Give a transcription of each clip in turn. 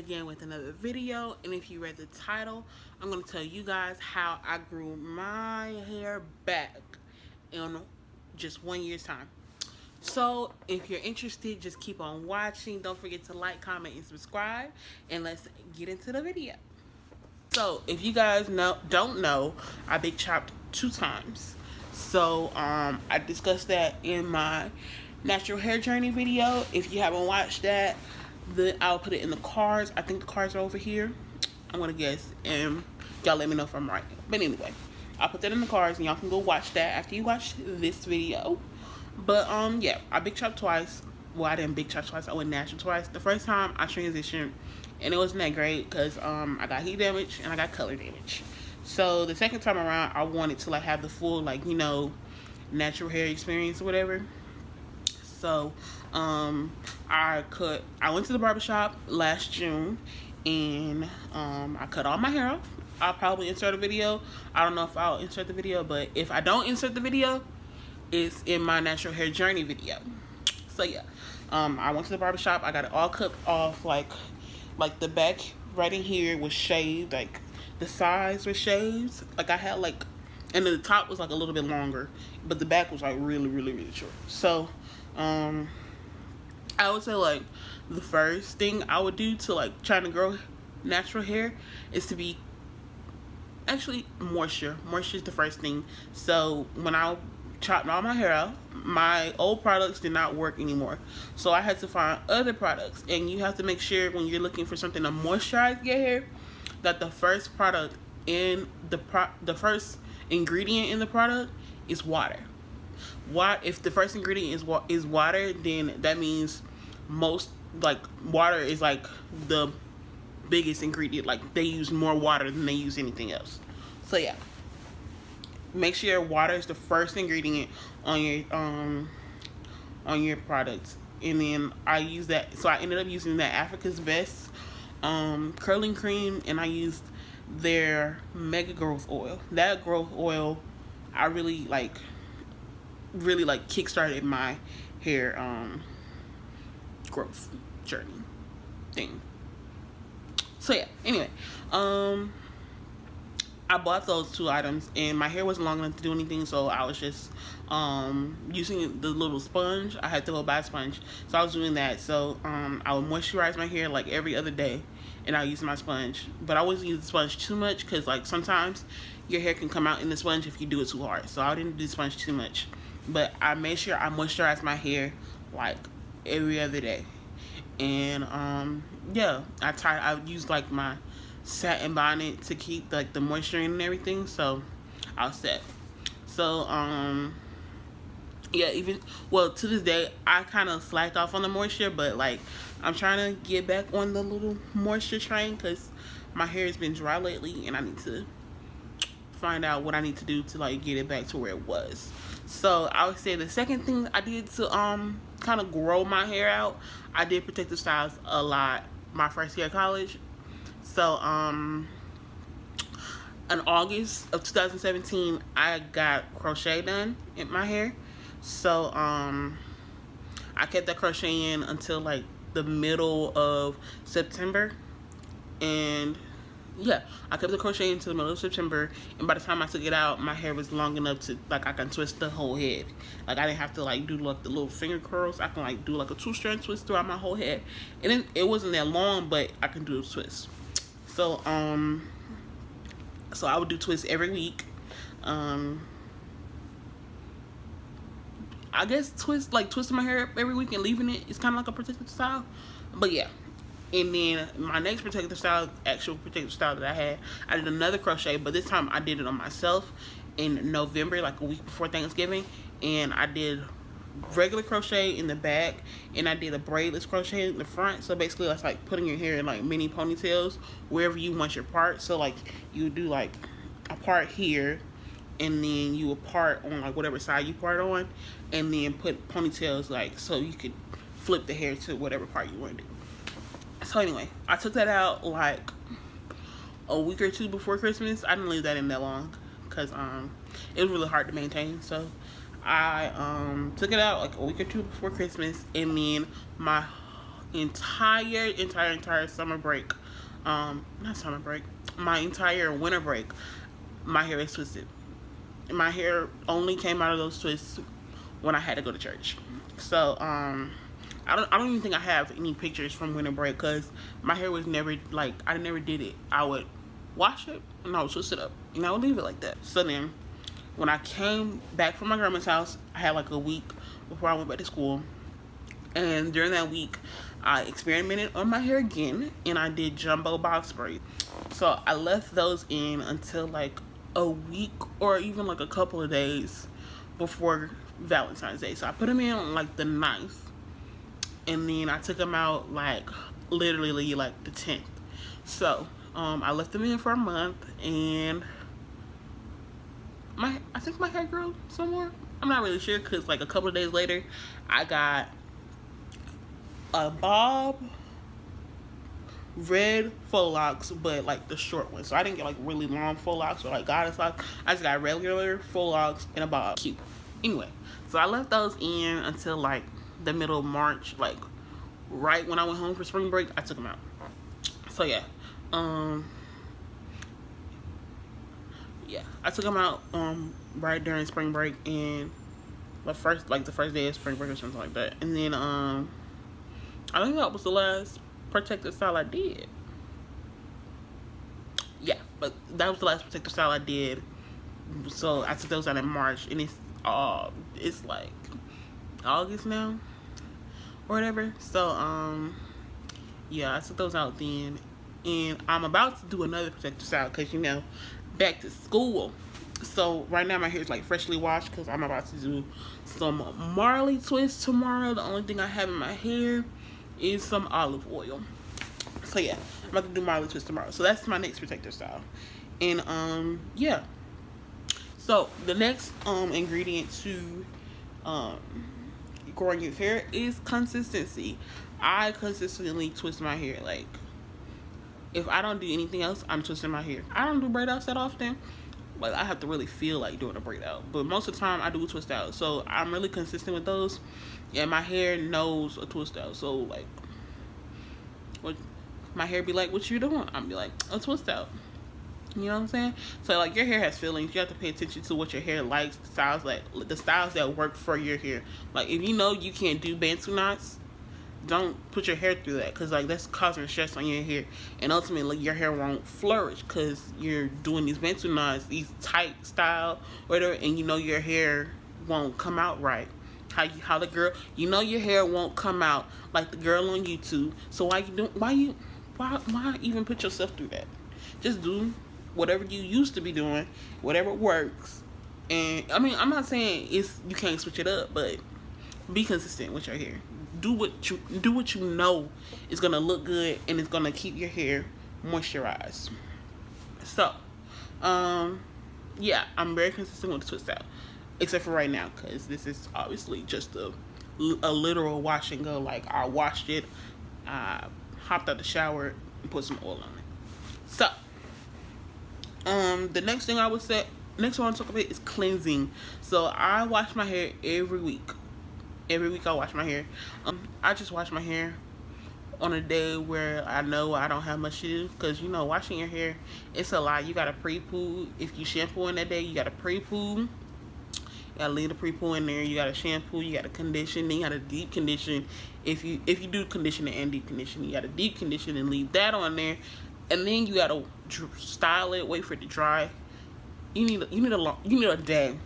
again with another video, and if you read the title, I'm going to tell you guys how I grew my hair back in just 1 year's time. So if you're interested, just keep on watching. Don't forget to like, comment, and subscribe, and let's get into the video. So if you guys don't know, I big chopped 2 times. So I discussed that in my natural hair journey video. If you haven't watched that, I'll put it in the cards. I think the cards are over here, I'm gonna guess, and y'all let me know if I'm right. But anyway, I'll put that in the cards and y'all can go watch that after you watch this video. But yeah, I big chopped twice. Well, I didn't big chop twice, I went natural twice. The first time I transitioned and it wasn't that great because I got heat damage and I got color damage. So the second time around, I wanted to like have the full, like, you know, natural hair experience or whatever. So I went to the barbershop last June and I cut all my hair off. I'll probably insert a video. I don't know if I'll insert the video, but if I don't insert the video, it's in my natural hair journey video. So yeah, I went to the barbershop. I got it all cut off, like the back right in here was shaved, like the sides were shaved. Like I had like, and then the top was like a little bit longer, but the back was like really short. So I would say like the first thing I would do to like trying to grow natural hair is to be actually moisture. Moisture is the first thing. So when I chopped all my hair out, my old products did not work anymore, so I had to find other products. And you have to make sure when you're looking for something to moisturize your hair that the first product in the first ingredient in the product is water. If the first ingredient is water, then that means water is like the biggest ingredient. Like they use more water than they use anything else. So yeah, make sure water is the first ingredient on your product. And then I use that, so I ended up using that Africa's Best curling cream, and I used their mega growth oil. That growth oil I really kickstarted my hair growth journey thing. So yeah, anyway, I bought those 2 items and my hair wasn't long enough to do anything, so I was just using the little sponge. I had to go buy a sponge, so I was doing that. So I would moisturize my hair like every other day, and I use my sponge, but I wouldn't use the sponge too much because like sometimes your hair can come out in the sponge if you do it too hard. So I didn't do the sponge too much, but I made sure I moisturize my hair like every other day. And yeah, I used like my satin bonnet to keep like the moisture in and everything, so I was set. So yeah, to this day I kind of slacked off on the moisture, but like I'm trying to get back on the little moisture train because my hair has been dry lately and I need to find out what I need to do to like get it back to where it was. So I would say the second thing I did to kind of grow my hair out, I did protective styles a lot my first year of college. So in August of 2017 I got crochet done in my hair. So I kept that crochet in until like the middle of September, and yeah, I kept the crochet until the middle of September, and by the time I took it out, my hair was long enough to like I can twist the whole head. Like I didn't have to like do like the little finger curls. I can like do like a 2-strand twist throughout my whole head, and it wasn't that long, but I can do a twist. So so I would do twists every week. I guess twisting my hair up every week and leaving it is kind of like a protective style. But yeah. And then my next actual protective style that I did another crochet, but this time I did it on myself in November, like a week before Thanksgiving. And I did regular crochet in the back, and I did a braidless crochet in the front. So basically that's like putting your hair in like mini ponytails wherever you want your part. So like you do like a part here, and then you would part on like whatever side you part on, and then put ponytails like so you could flip the hair to whatever part you want to do. So anyway, I took that out like a week or 2 before Christmas. I didn't leave that in that long because it was really hard to maintain. So I took it out like a week or 2 before Christmas, and then entire summer break, not summer break, my entire winter break, my hair is twisted. My hair only came out of those twists when I had to go to church. So I don't even think I have any pictures from winter break because my hair was never like, I never did it. I would wash it and I would twist it up and I would leave it like that. So then when I came back from my grandma's house, I had like a week before I went back to school, and during that week I experimented on my hair again and I did jumbo box braids. So I left those in until like a week or even like a couple of days before Valentine's Day. So I put them in on like the 9th, and then I took them out like literally like the 10th. So I left them in for a month, and I think my hair grew some more. I'm not really sure because like a couple of days later I got a bob red faux locks, but like the short one. So I didn't get like really long faux locks or like goddess locks. I just got regular faux locks and a bob. Cute. Anyway, so I left those in until like the middle of March, like right when I went home for spring break. I took them out. So yeah, I took them out right during spring break, and the first day of spring break or something like that. And then I think that was the last protective style I did. Yeah, but that was the last protective style I did. So I took those out in March, and it's like August now or whatever. So yeah, I took those out then, and I'm about to do another protective style because, you know, back to school. So right now my hair is like freshly washed because I'm about to do some Marley twists tomorrow. The only thing I have in my hair is some olive oil. So yeah, I'm about to do Marley twist tomorrow. So that's my next protective style. And yeah. So the next ingredient to growing your hair is consistency. I consistently twist my hair. Like, if I don't do anything else, I'm twisting my hair. I don't do braid outs that often. Like, I have to really feel like doing a braid out. But most of the time, I do a twist out. So, I'm really consistent with those. And my hair knows a twist out. So, like, what my hair be like, what you doing? I'm be like, a twist out. You know what I'm saying? So, like, your hair has feelings. You have to pay attention to what your hair likes. The styles that work for your hair. Like, if you know you can't do bantu knots, don't put your hair through that, because like that's causing stress on your hair, and ultimately your hair won't flourish because you're doing these bantu knots, these tight style or whatever, and you know your hair won't come out right. How the girl, you know your hair won't come out like the girl on YouTube. So why even put yourself through that? Just do whatever you used to be doing, whatever works. And I mean, I'm not saying you can't switch it up, but be consistent with your hair. Do what you know is gonna look good and it's gonna keep your hair moisturized. So, yeah, I'm very consistent with the twist out, except for right now, because this is obviously just a literal wash and go. Like, I washed it, I hopped out the shower and put some oil on it. So, the next thing I want to talk about is cleansing. So I wash my hair every week. Every week I wash my hair. I just wash my hair on a day where I know I don't have much to do, because, you know, washing your hair, it's a lot. You gotta pre-poo. If you shampoo in that day, you gotta pre-poo. You gotta leave the pre-poo in there. You gotta shampoo. You gotta condition. Then you gotta deep condition. If you do conditioning and deep conditioning, you gotta deep condition and leave that on there. And then you gotta style it. Wait for it to dry. You need a day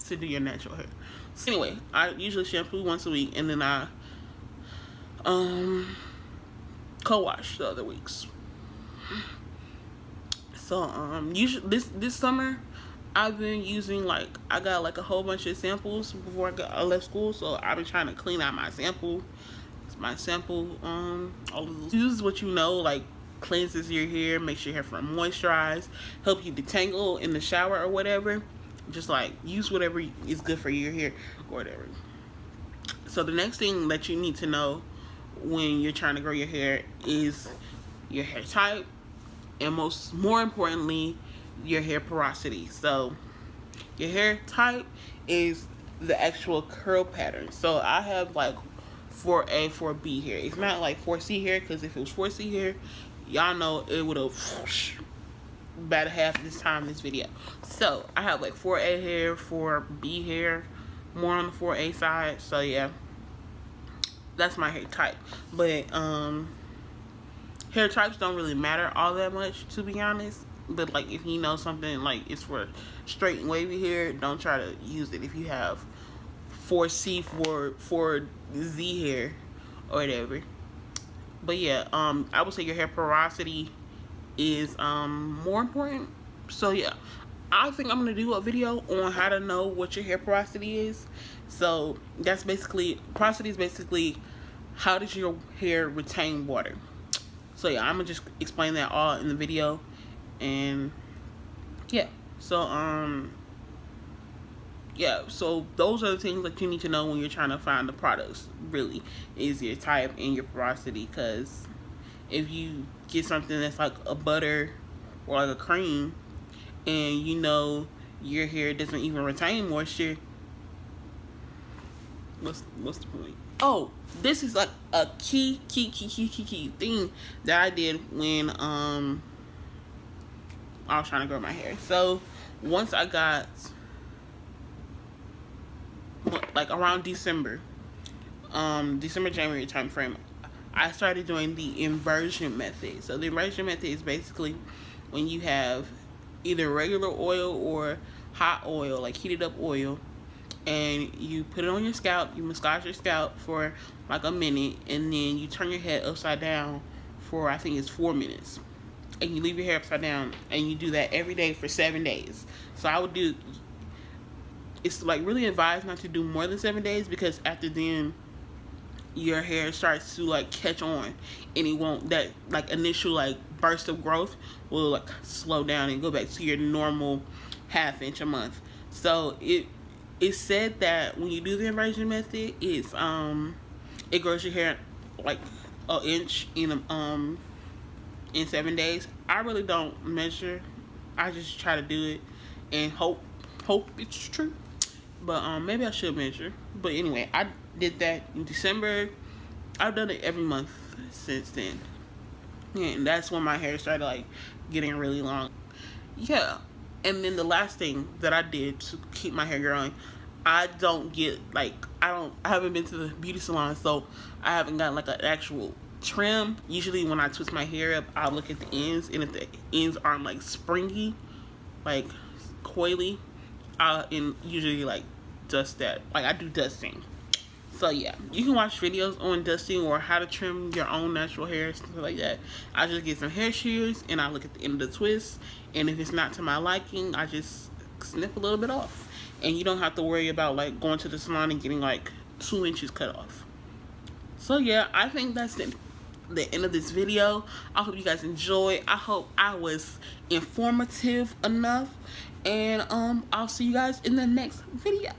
to do your natural hair. So anyway, I usually shampoo once a week, and then I co-wash the other weeks. So usually this summer I've been using, like, I got like a whole bunch of samples before I left school, so I've been trying to clean out my sample. All of those. Use what you know, like, cleanses your hair, makes your hair from moisturized, help you detangle in the shower or whatever. Just like use whatever is good for your hair or whatever. So the next thing that you need to know when you're trying to grow your hair is your hair type, and more importantly, your hair porosity. So your hair type is the actual curl pattern. So I have like 4A, 4B hair. It's not like 4C hair, because if it was 4C hair, y'all know it would have about half this time in this video. So I have like 4A hair, 4B hair, more on the 4A side. So yeah, that's my hair type. But hair types don't really matter all that much, to be honest. But like, if you know something like it's for straight and wavy hair, don't try to use it if you have 4C, 4Z hair or whatever. But yeah, I would say your hair porosity is more important. So yeah, I think I'm gonna do a video on how to know what your hair porosity is. So that's basically, porosity is basically how does your hair retain water. So yeah, I'm gonna just explain that all in the video. And yeah, so yeah, so those are the things that you need to know when you're trying to find the products. Really, is your type and your porosity. Because if you get something that's like a butter or like a cream, and you know your hair doesn't even retain moisture, what's the point? Oh, this is like a key thing that I did when I was trying to grow my hair. So once I got like around December, January time frame, I started doing the inversion method. So the inversion method is basically when you have either regular oil or hot oil, like heated up oil, and you put it on your scalp, you massage your scalp for like a minute, and then you turn your head upside down for, I think it's 4 minutes. And you leave your hair upside down, and you do that every day for 7 days. So I would do, it's like really advised not to do more than 7 days, because after then your hair starts to like catch on, and it won't, that like initial like burst of growth will like slow down and go back to your normal 1/2 inch a month. So it's said that when you do the inversion method, it's it grows your hair like an inch in 7 days. I really don't measure. I just try to do it and hope it's true. But maybe I should measure. But anyway, I did that in December. I've done it every month since then. And that's when my hair started like getting really long. Yeah. And then the last thing that I did to keep my hair growing, I don't get like, I haven't been to the beauty salon, so I haven't gotten like an actual trim. Usually when I twist my hair up, I'll look at the ends, and if the ends aren't like springy, like coily, and usually like dust that. Like I do dusting. So yeah, you can watch videos on dusting or how to trim your own natural hair, stuff like that. I just get some hair shears and I look at the end of the twist, and if it's not to my liking, I just snip a little bit off. And you don't have to worry about like going to the salon and getting like 2 inches cut off. So yeah, I think that's the end of this video. I hope you guys enjoyed. I hope I was informative enough, and I'll see you guys in the next video.